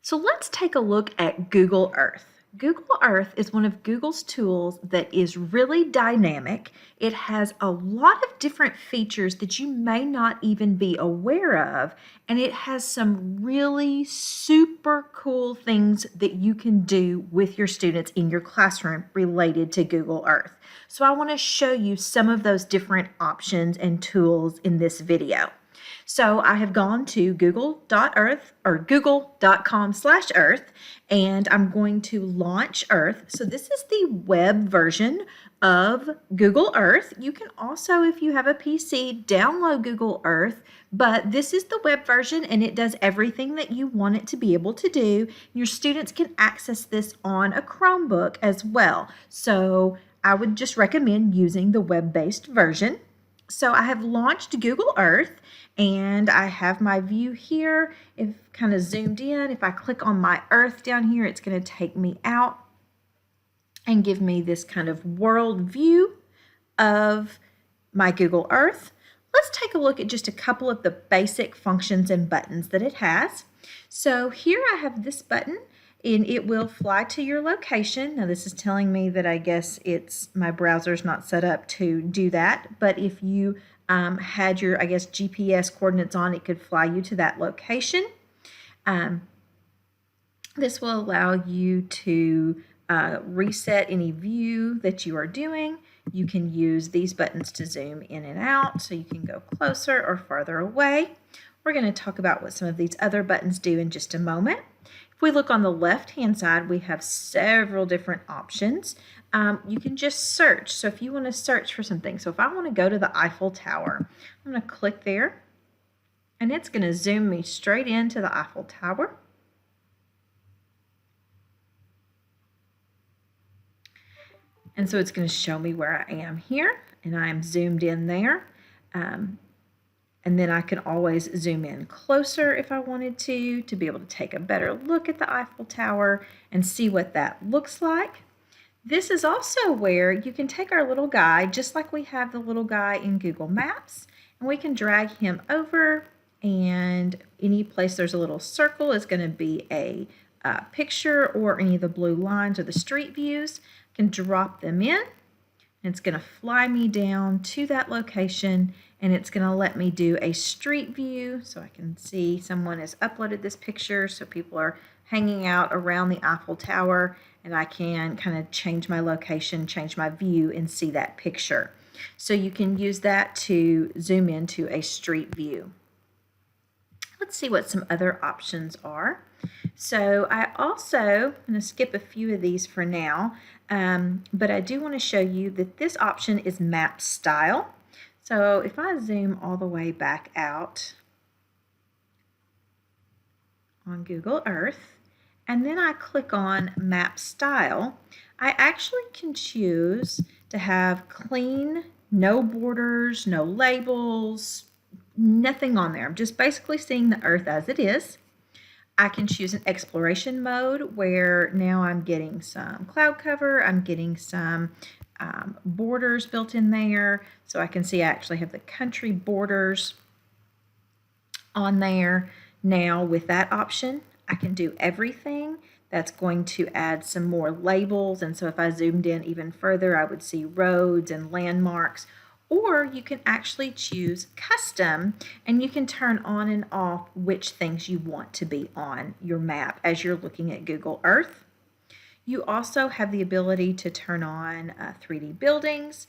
So let's take a look at Google Earth. Google Earth is one of Google's tools that is really dynamic. It has a lot of different features that you may not even be aware of, and it has some really super cool things that you can do with your students in your classroom related to Google Earth. So I want to show you some of those different options and tools in this video. So I have gone to google.earth or google.com/earth, and I'm going to launch Earth. So this is the web version of Google Earth. You can also, if you have a PC, download Google Earth, but this is the web version and it does everything that you want it to be able to do. Your students can access this on a Chromebook as well. So I would just recommend using the web-based version. So I have launched Google Earth and I have my view here. If kind of zoomed in, if I click on my Earth down here, it's going to take me out and give me this kind of world view of my Google Earth. Let's take a look at just a couple of the basic functions and buttons that it has. So here I have this button, and it will fly to your location. Now this is telling me that I guess my browser's not set up to do that, but if you had your, I guess, GPS coordinates on, it could fly you to that location. This will allow you to reset any view that you are doing. You can use these buttons to zoom in and out, so you can go closer or farther away. We're going to talk about what some of these other buttons do in just a moment. If we look on the left-hand side, we have several different options. You can just search. So if you want to search for something, so if I want to go to the Eiffel Tower, I'm going to click there, and it's going to zoom me straight into the Eiffel Tower. And so it's going to show me where I am here, and I am zoomed in there. And then I can always zoom in closer if I wanted to be able to take a better look at the Eiffel Tower and see what that looks like. This is also where you can take our little guy, just like we have the little guy in Google Maps, and we can drag him over, and any place there's a little circle is going to be a picture, or any of the blue lines or the street views. I can drop them in, and it's going to fly me down to that location, and it's going to let me do a street view, so I can see someone has uploaded this picture, so people are hanging out around the Eiffel Tower, and I can kind of change my location, change my view, and see that picture. So you can use that to zoom into a street view. Let's see what some other options are. So I'm going to skip a few of these for now, but I do want to show you that this option is map style. So if I zoom all the way back out on Google Earth, and then I click on map style, I actually can choose to have clean, no borders, no labels, nothing on there. I'm just basically seeing the Earth as it is. I can choose an exploration mode where now I'm getting some cloud cover, I'm getting some borders built in there, so I can see I actually have the country borders on there. Now with that option, I can do everything. That's going to add some more labels, and so if I zoomed in even further, I would see roads and landmarks. Or you can actually choose custom, and you can turn on and off which things you want to be on your map as you're looking at Google Earth. You also have the ability to turn on 3D buildings,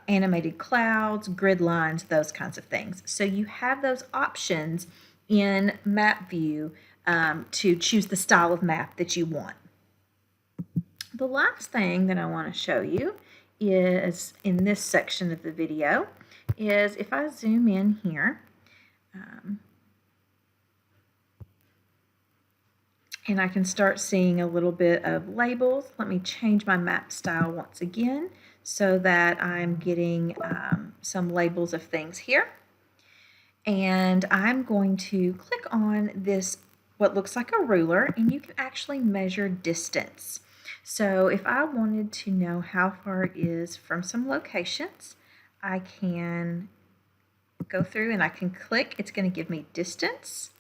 animated clouds, grid lines, those kinds of things. So you have those options in map view to choose the style of map that you want. The last thing that I want to show you is in this section of the video is if I zoom in here and I can start seeing a little bit of labels. Let me change my map style once again so that I'm getting some labels of things here. And I'm going to click on this, what looks like a ruler, and you can actually measure distance. So if I wanted to know how far it is from some locations, I can go through and I can click. It's going to give me distance.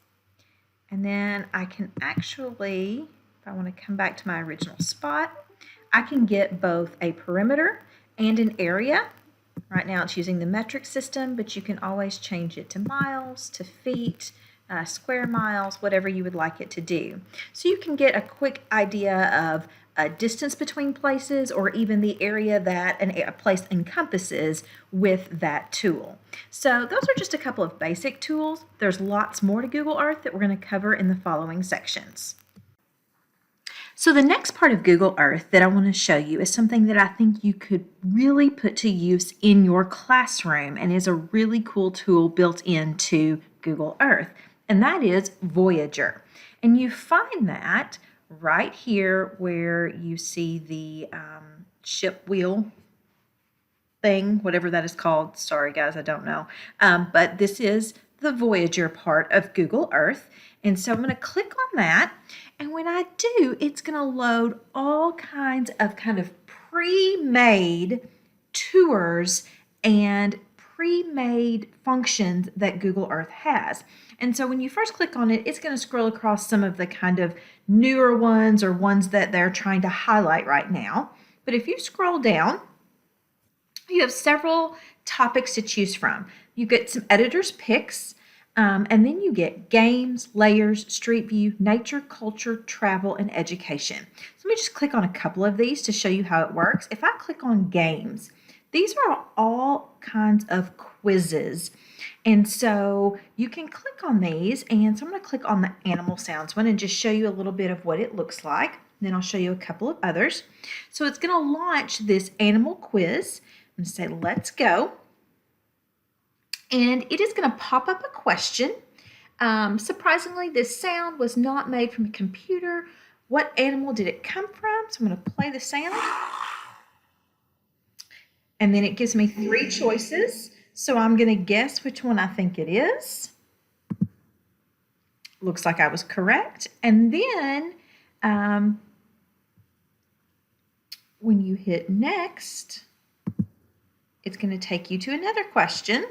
And then I can actually, if I want to come back to my original spot, I can get both a perimeter and an area. Right now it's using the metric system, but you can always change it to miles, to feet, square miles, whatever you would like it to do. So you can get a quick idea of a distance between places or even the area that a place encompasses with that tool. So those are just a couple of basic tools. There's lots more to Google Earth that we're going to cover in the following sections. So the next part of Google Earth that I want to show you is something that I think you could really put to use in your classroom and is a really cool tool built into Google Earth, and that is Voyager. And you find that right here where you see the ship wheel thing, whatever that is called. Sorry guys, I don't know. But this is the Voyager part of Google Earth. And so I'm going to click on that. And when I do, it's going to load all kinds of kind of pre-made tours and pre-made functions that Google Earth has. And so when you first click on it, it's going to scroll across some of the kind of newer ones or ones that they're trying to highlight right now. But if you scroll down, you have several topics to choose from. You get some editor's picks, and then you get games, layers, street view, nature, culture, travel, and education. So let me just click on a couple of these to show you how it works. If I click on games, these are all kinds of quizzes. And so you can click on these, and so I'm going to click on the animal sounds one and just show you a little bit of what it looks like. Then I'll show you a couple of others. So it's going to launch this animal quiz. I'm going to say, let's go. And it is going to pop up a question. Surprisingly, this sound was not made from a computer. What animal did it come from? So I'm going to play the sound. And then it gives me 3 choices. So I'm going to guess which one I think it is. Looks like I was correct. And then when you hit next, it's going to take you to another question,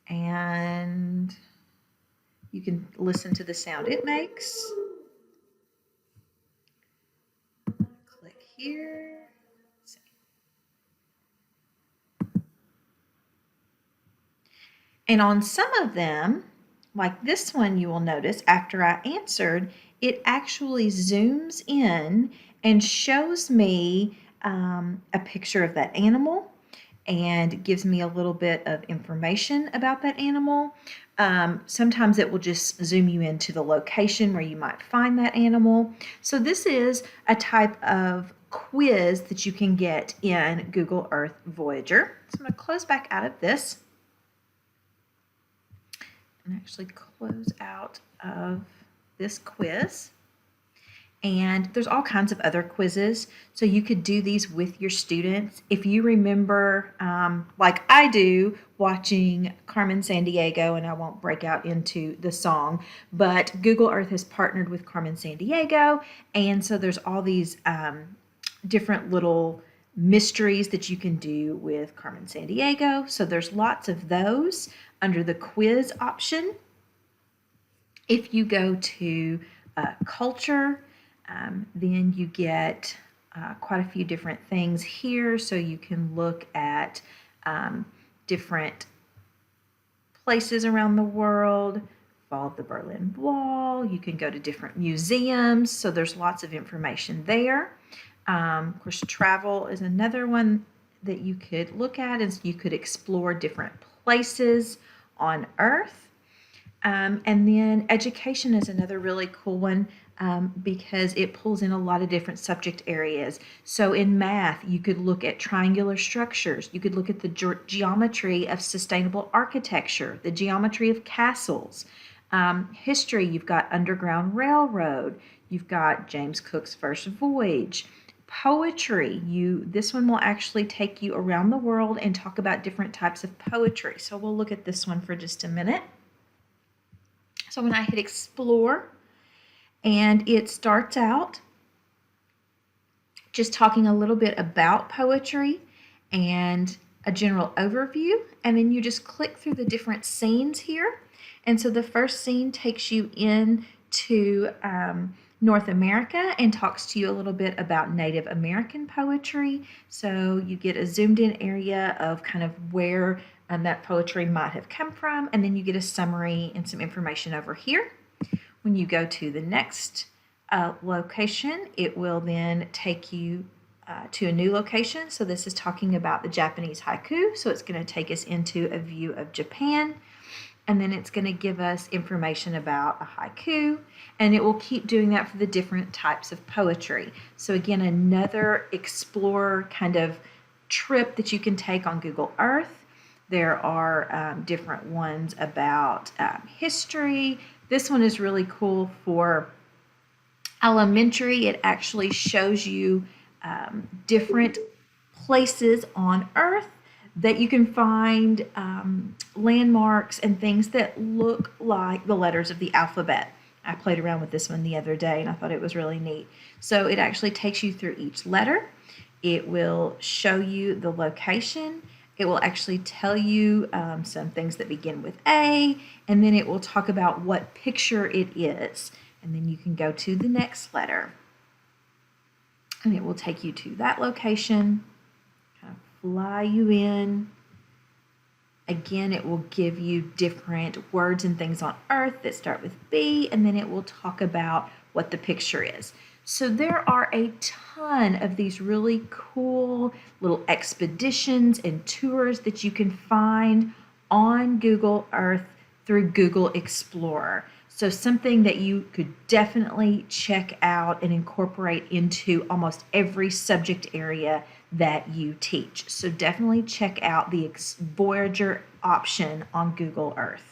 and you can listen to the sound it makes. Click here. And on some of them, like this one, you will notice after I answered, it actually zooms in and shows me a picture of that animal and gives me a little bit of information about that animal. Sometimes it will just zoom you into the location where you might find that animal. So this is a type of quiz that you can get in Google Earth Voyager. So I'm going to close back out of this and actually close out of this quiz. And there's all kinds of other quizzes, so you could do these with your students. If you remember, like I do, watching Carmen Sandiego, and I won't break out into the song, but Google Earth has partnered with Carmen Sandiego, and so there's all these different little mysteries that you can do with Carmen Sandiego. So there's lots of those under the quiz option. If you go to culture, then you get quite a few different things here. So you can look at different places around the world, Fall of the Berlin Wall. You can go to different museums. So there's lots of information there. Of course, travel is another one that you could look at, and you could explore different places on Earth. And then education is another really cool one because it pulls in a lot of different subject areas. So in math, you could look at triangular structures. You could look at the geometry of sustainable architecture, the geometry of castles. History, you've got Underground Railroad. You've got James Cook's first voyage. Poetry, this one will actually take you around the world and talk about different types of poetry. So we'll look at this one for just a minute. So when I hit explore, and it starts out just talking a little bit about poetry and a general overview, and then you just click through the different scenes here, And so the first scene takes you in to North America and talks to you a little bit about Native American poetry. So you get a zoomed in area of kind of where that poetry might have come from, and then you get a summary and some information over here. When you go to the next location, it will then take you to a new location. So this is talking about the Japanese haiku. So it's going to take us into a view of Japan. And then it's going to give us information about a haiku, and it will keep doing that for the different types of poetry. So again, another explorer kind of trip that you can take on Google Earth. There are different ones about history. This one is really cool for elementary. It actually shows you different places on Earth that you can find landmarks and things that look like the letters of the alphabet. I played around with this one the other day and I thought it was really neat. So it actually takes you through each letter. It will show you the location. It will actually tell you some things that begin with A, and then it will talk about what picture it is. And then you can go to the next letter, and it will take you to that location, kind of fly you in. Again, it will give you different words and things on Earth that start with B, and then it will talk about what the picture is. So there are a ton of these really cool little expeditions and tours that you can find on Google Earth through Google Explorer. So something that you could definitely check out and incorporate into almost every subject area that you teach. So definitely check out the Voyager option on Google Earth.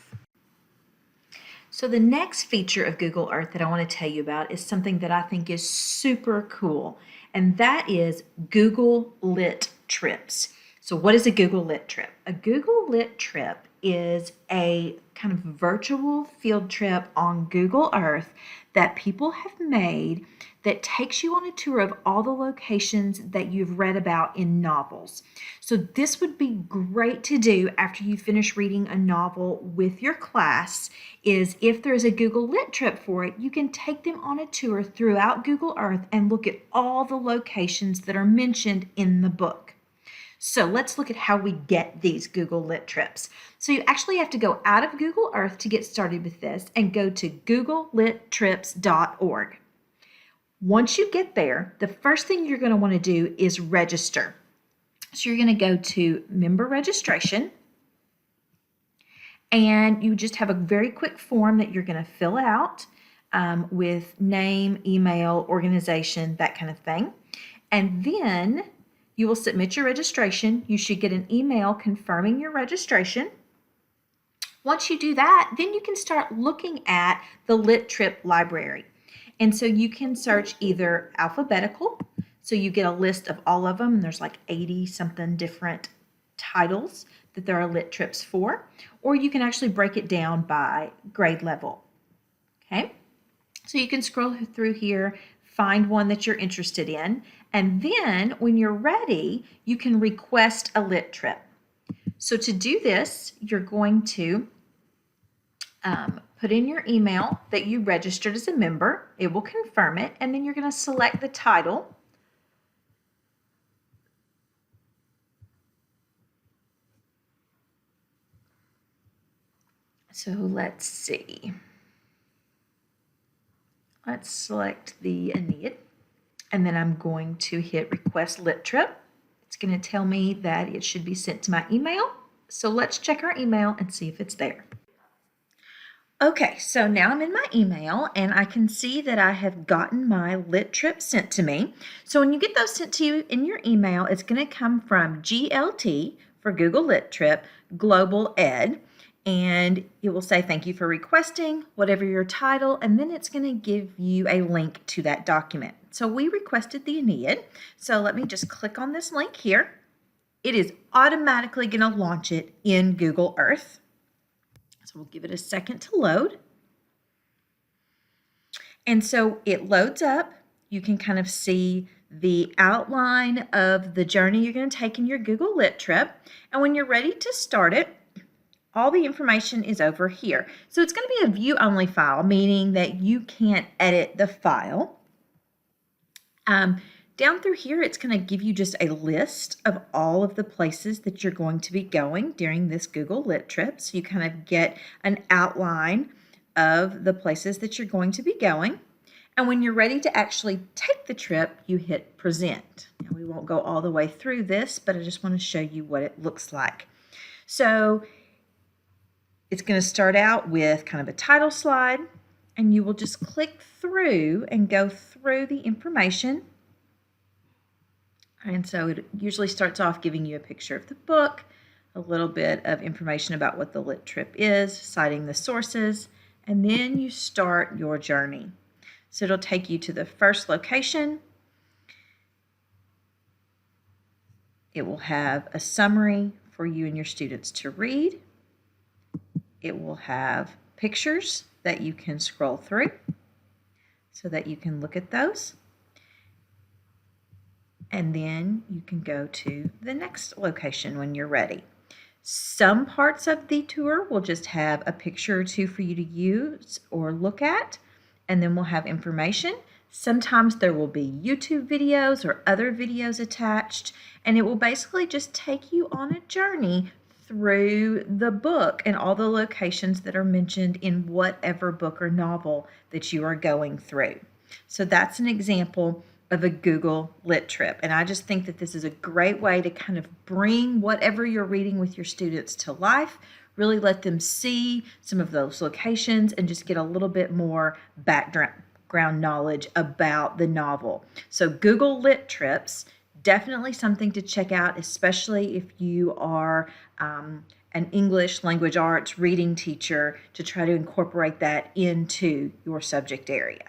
So the next feature of Google Earth that I want to tell you about is something that I think is super cool, and that is Google Lit trips. So what is a Google Lit trip? A Google Lit trip is a kind of virtual field trip on Google Earth that people have made that takes you on a tour of all the locations that you've read about in novels. So this would be great to do after you finish reading a novel with your class, is if there's a Google Lit trip for it, you can take them on a tour throughout Google Earth and look at all the locations that are mentioned in the book. So let's look at how we get these Google Lit trips. So you actually have to go out of Google Earth to get started with this and go to googlelittrips.org. Once you get there, the first thing you're going to want to do is register. So you're going to go to member registration, and you just have a very quick form that you're going to fill out with name, email, organization, that kind of thing. And then you will submit your registration. You should get an email confirming your registration. Once you do that, then you can start looking at the Lit Trip library. And so you can search either alphabetical, so you get a list of all of them, and there's like 80 something different titles that there are Lit Trips for, or you can actually break it down by grade level. Okay, so you can scroll through here, find one that you're interested in, and then when you're ready, you can request a Lit Trip. So to do this, you're going to put in your email that you registered as a member. It will confirm it, and then you're going to select the title. So let's see. Let's select the Aeneid, and then I'm going to hit Request Lit Trip. It's going to tell me that it should be sent to my email. So let's check our email and see if it's there. Okay, so now I'm in my email and I can see that I have gotten my Lit Trip sent to me. So when you get those sent to you in your email, it's going to come from GLT for Google Lit Trip Global Ed. And it will say thank you for requesting, whatever your title, and then it's going to give you a link to that document. So we requested the Aeneid. So let me just click on this link here. It is automatically going to launch it in Google Earth. So we'll give it a second to load. And so it loads up. You can kind of see the outline of the journey you're going to take in your Google Lit Trip. And when you're ready to start it, all the information is over here. So it's going to be a view-only file, meaning that you can't edit the file. Down through here, it's going to give you just a list of all of the places that you're going to be going during this Google Lit trip. So you kind of get an outline of the places that you're going to be going. And when you're ready to actually take the trip, you hit present. Now, we won't go all the way through this, but I just want to show you what it looks like. So it's going to start out with kind of a title slide, and you will just click through and go through the information. And so it usually starts off giving you a picture of the book, a little bit of information about what the Lit trip is, citing the sources, and then you start your journey. So it'll take you to the first location. It will have a summary for you and your students to read. It will have pictures that you can scroll through so that you can look at those. And then you can go to the next location when you're ready. Some parts of the tour will just have a picture or two for you to use or look at, and then we'll have information. Sometimes there will be YouTube videos or other videos attached, and it will basically just take you on a journey through the book and all the locations that are mentioned in whatever book or novel that you are going through. So that's an example of a Google Lit trip. And I just think that this is a great way to kind of bring whatever you're reading with your students to life, really let them see some of those locations and just get a little bit more background knowledge about the novel. So Google Lit trips, definitely something to check out, especially if you are an English language arts reading teacher, to try to incorporate that into your subject area.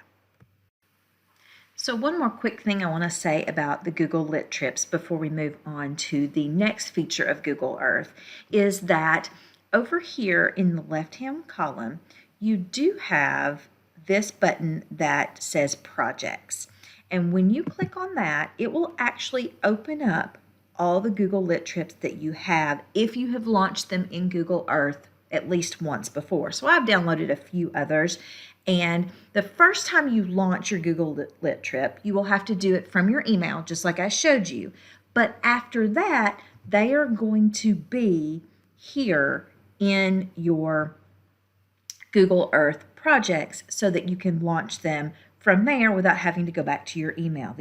So one more quick thing I want to say about the Google Lit trips before we move on to the next feature of Google Earth is that over here in the left-hand column, you do have this button that says Projects. And when you click on that, it will actually open up all the Google Lit trips that you have if you have launched them in Google Earth at least once before. So I've downloaded a few others. And the first time you launch your Google Lit trip, you will have to do it from your email, just like I showed you. But after that, they are going to be here in your Google Earth projects so that you can launch them from there without having to go back to your email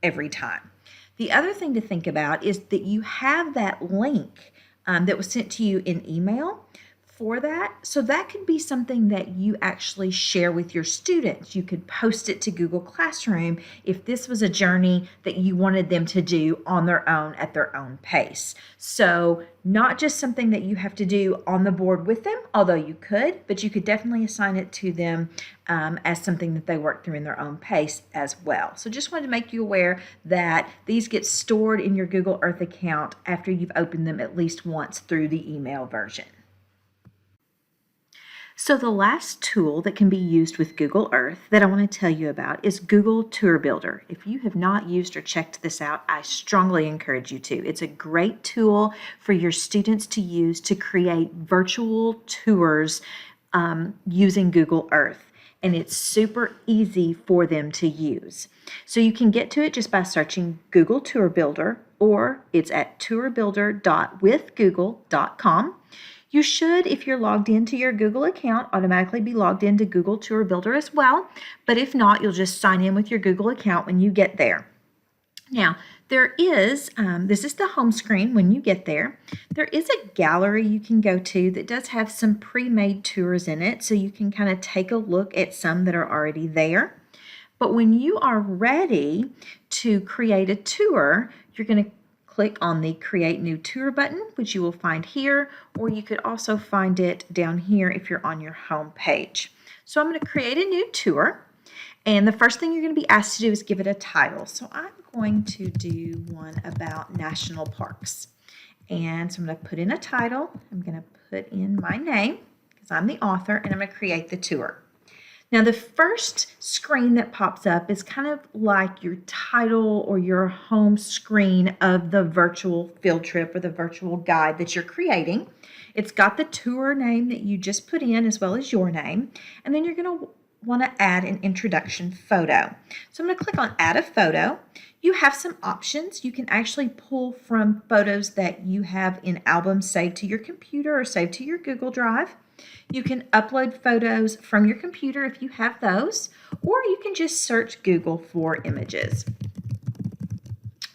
every time. The other thing to think about is that you have that link that was sent to you in email for that. So that could be something that you actually share with your students. You could post it to Google Classroom if this was a journey that you wanted them to do on their own at their own pace. So not just something that you have to do on the board with them, although you could, but you could definitely assign it to them as something that they work through in their own pace as well. So just wanted to make you aware that these get stored in your Google Earth account after you've opened them at least once through the email version. So the last tool that can be used with Google Earth that I want to tell you about is Google Tour Builder. If you have not used or checked this out, I strongly encourage you to. It's a great tool for your students to use to create virtual tours using Google Earth. And it's super easy for them to use. So you can get to it just by searching Google Tour Builder, or it's at tourbuilder.withgoogle.com. You should, if you're logged into your Google account, automatically be logged into Google Tour Builder as well. But if not, you'll just sign in with your Google account when you get there. Now, there is, this is the home screen when you get there. There is a gallery you can go to that does have some pre-made tours in it, so you can kind of take a look at some that are already there. But when you are ready to create a tour, you're going to click on the Create New Tour button, which you will find here, or you could also find it down here if you're on your home page. So I'm going to create a new tour, and the first thing you're going to be asked to do is give it a title. So I'm going to do one about national parks. And so I'm going to put in a title. I'm going to put in my name because I'm the author, and I'm going to create the tour. Now, the first screen that pops up is kind of like your title or your home screen of the virtual field trip or the virtual guide that you're creating. It's got the tour name that you just put in as well as your name, and then you're going to want to add an introduction photo. So I'm going to click on Add a Photo. You have some options. You can actually pull from photos that you have in albums saved to your computer or saved to your Google Drive. You can upload photos from your computer if you have those, or you can just search Google for images.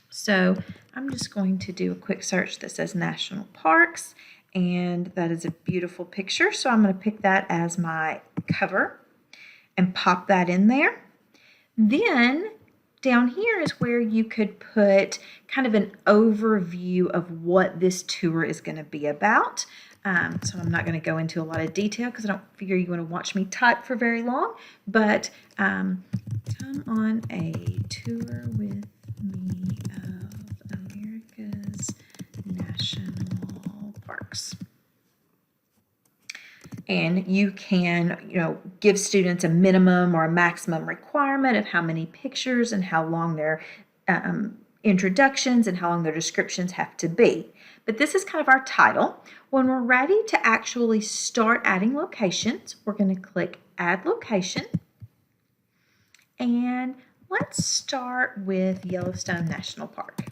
So I'm just going to do a quick search that says national parks, and that is a beautiful picture. So I'm going to pick that as my cover and pop that in there. Then down here is where you could put kind of an overview of what this tour is going to be about. So I'm not going to go into a lot of detail because I don't figure you want to watch me type for very long, but come on a tour with me of America's national parks. And you can, give students a minimum or a maximum requirement of how many pictures and how long their introductions and how long their descriptions have to be. But this is kind of our title. When we're ready to actually start adding locations, we're going to click Add Location. And let's start with Yellowstone National Park.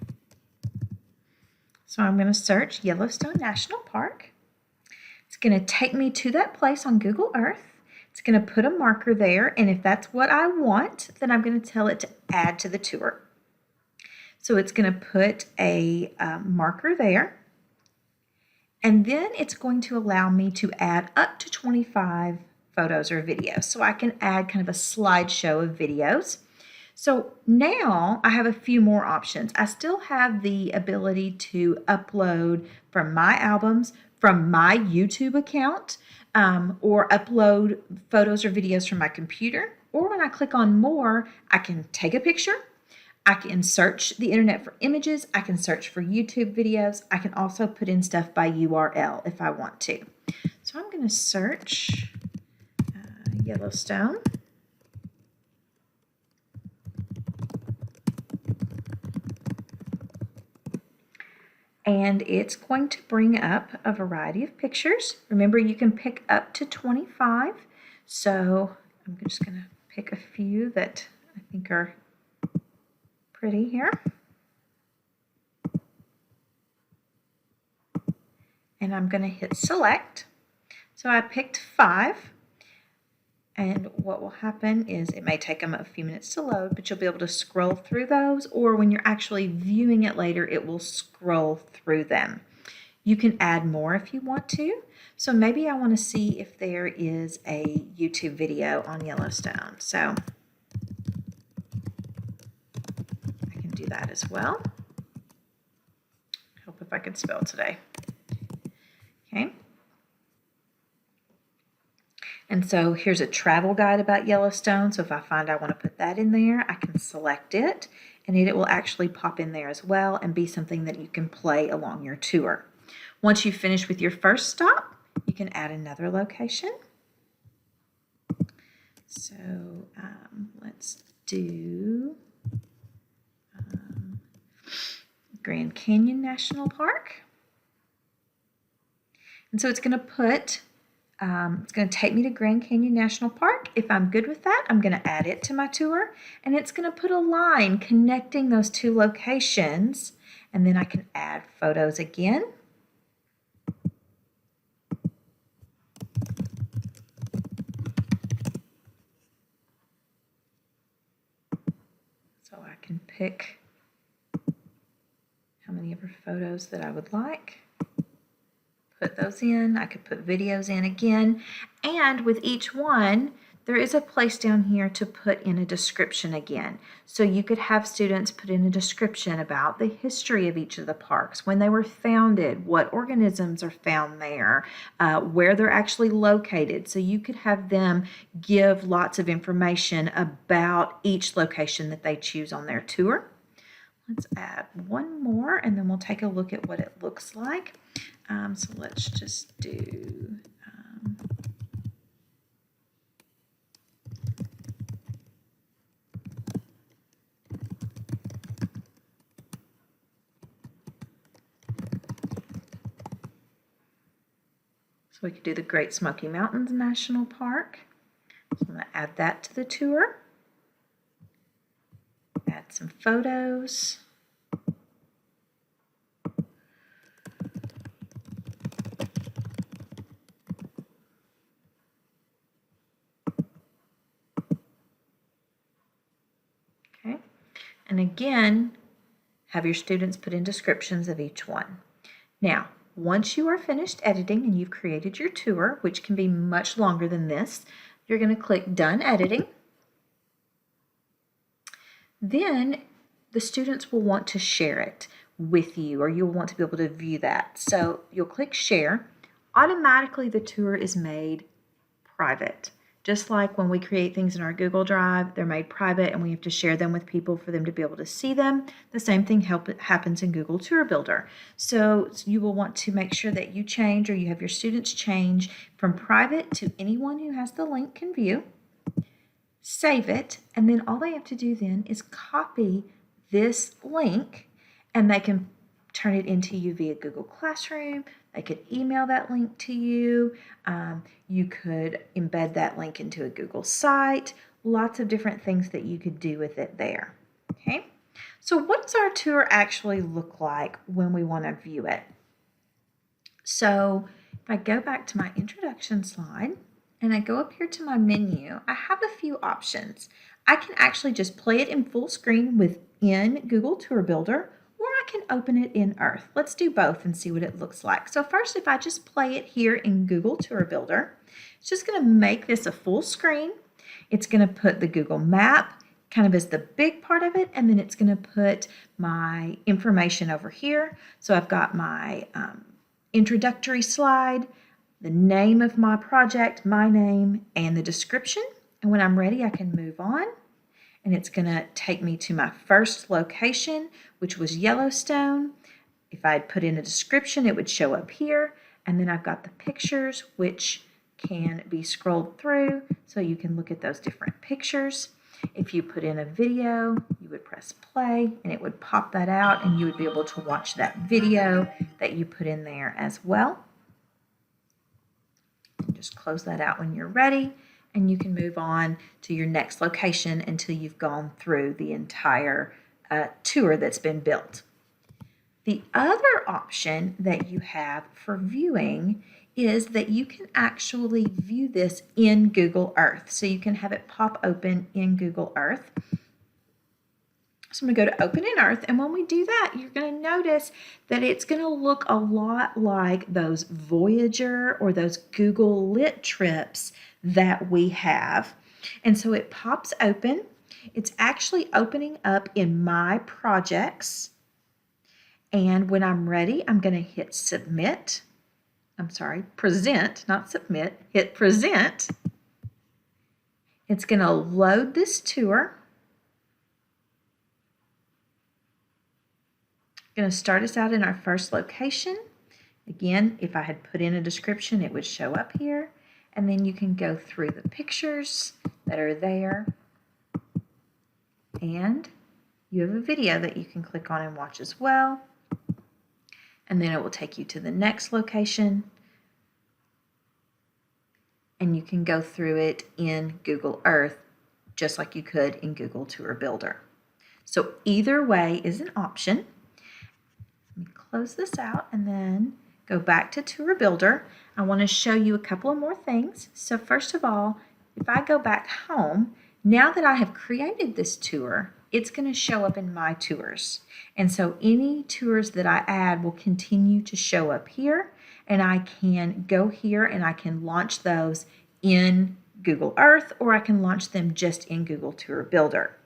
So I'm going to search Yellowstone National Park. It's going to take me to that place on Google Earth. It's going to put a marker there, and if that's what I want, then I'm going to tell it to add to the tour. So it's going to put a marker there, and then it's going to allow me to add up to 25 photos or videos. So I can add kind of a slideshow of videos. So now I have a few more options. I still have the ability to upload from my albums, from my YouTube account, or upload photos or videos from my computer. Or when I click on more, I can take a picture. I can search the internet for images. I can search for YouTube videos. I can also put in stuff by URL if I want to. So I'm going to search Yellowstone. And it's going to bring up a variety of pictures. Remember, you can pick up to 25. So I'm just going to pick a few that I think are pretty here. And I'm going to hit select. So I picked 5. And what will happen is it may take them a few minutes to load, but you'll be able to scroll through those, or when you're actually viewing it later, it will scroll through them. You can add more if you want to. So maybe I want to see if there is a YouTube video on Yellowstone. So I can do that as well. Hope if I could spell today. Okay. And so here's a travel guide about Yellowstone. So if I find I want to put that in there, I can select it, and it will actually pop in there as well and be something that you can play along your tour. Once you finish with your first stop, you can add another location. So let's do Grand Canyon National Park. And so it's going to put it's going to take me to Grand Canyon National Park. If I'm good with that, I'm going to add it to my tour, and it's going to put a line connecting those two locations, and then I can add photos again. So I can pick how many ever photos that I would like. Put those in. I could put videos in again, and with each one there is a place down here to put in a description again. So you could have students put in a description about the history of each of the parks, when they were founded, what organisms are found there, where they're actually located. So you could have them give lots of information about each location that they choose on their tour. Let's add one more, and then we'll take a look at what it looks like. So let's just do So we could do the Great Smoky Mountains National Park. So I'm going to add that to the tour. Add some photos. Okay, and again, have your students put in descriptions of each one. Now, once you are finished editing and you've created your tour, which can be much longer than this, you're going to click Done Editing. Then the students will want to share it with you, or you'll want to be able to view that. So you'll click Share. Automatically, the tour is made private. Just like when we create things in our Google Drive, they're made private and we have to share them with people for them to be able to see them. The same thing happens in Google Tour Builder. So you will want to make sure that you change, or you have your students change from private to anyone who has the link can view. Save it, and then all they have to do then is copy this link, and they can turn it into you via Google Classroom. They could email that link to you. You could embed that link into a Google site. Lots of different things that you could do with it there. Okay, so what does our tour actually look like when we want to view it? So if I go back to my introduction slide and I go up here to my menu, I have a few options. I can actually just play it in full screen within Google Tour Builder, or I can open it in Earth. Let's do both and see what it looks like. So first, if I just play it here in Google Tour Builder, it's just going to make this a full screen. It's going to put the Google map kind of as the big part of it, and then it's going to put my information over here. So I've got my introductory slide, the name of my project, my name, and the description. And when I'm ready, I can move on. And it's going to take me to my first location, which was Yellowstone. If I'd put in a description, it would show up here. And then I've got the pictures, which can be scrolled through, so you can look at those different pictures. If you put in a video, you would press play, and it would pop that out, and you would be able to watch that video that you put in there as well. And just close that out when you're ready, and you can move on to your next location until you've gone through the entire tour that's been built. The other option that you have for viewing is that you can actually view this in Google Earth. So you can have it pop open in Google Earth. So I'm going to go to Open in Earth, and when we do that, you're going to notice that it's going to look a lot like those Voyager or those Google Lit trips that we have. And so it pops open. It's actually opening up in My Projects. And when I'm ready, I'm going to hit Submit. Present, not Submit. Hit Present. It's going to load this tour. Going to start us out in our first location. Again, if I had put in a description, it would show up here. And then you can go through the pictures that are there. And you have a video that you can click on and watch as well. And then it will take you to the next location. And you can go through it in Google Earth, just like you could in Google Tour Builder. So either way is an option. Let me close this out and then go back to Tour Builder. I want to show you a couple of more things. So first of all, if I go back home, now that I have created this tour, it's going to show up in My Tours. And so any tours that I add will continue to show up here, and I can go here and I can launch those in Google Earth, or I can launch them just in Google Tour Builder.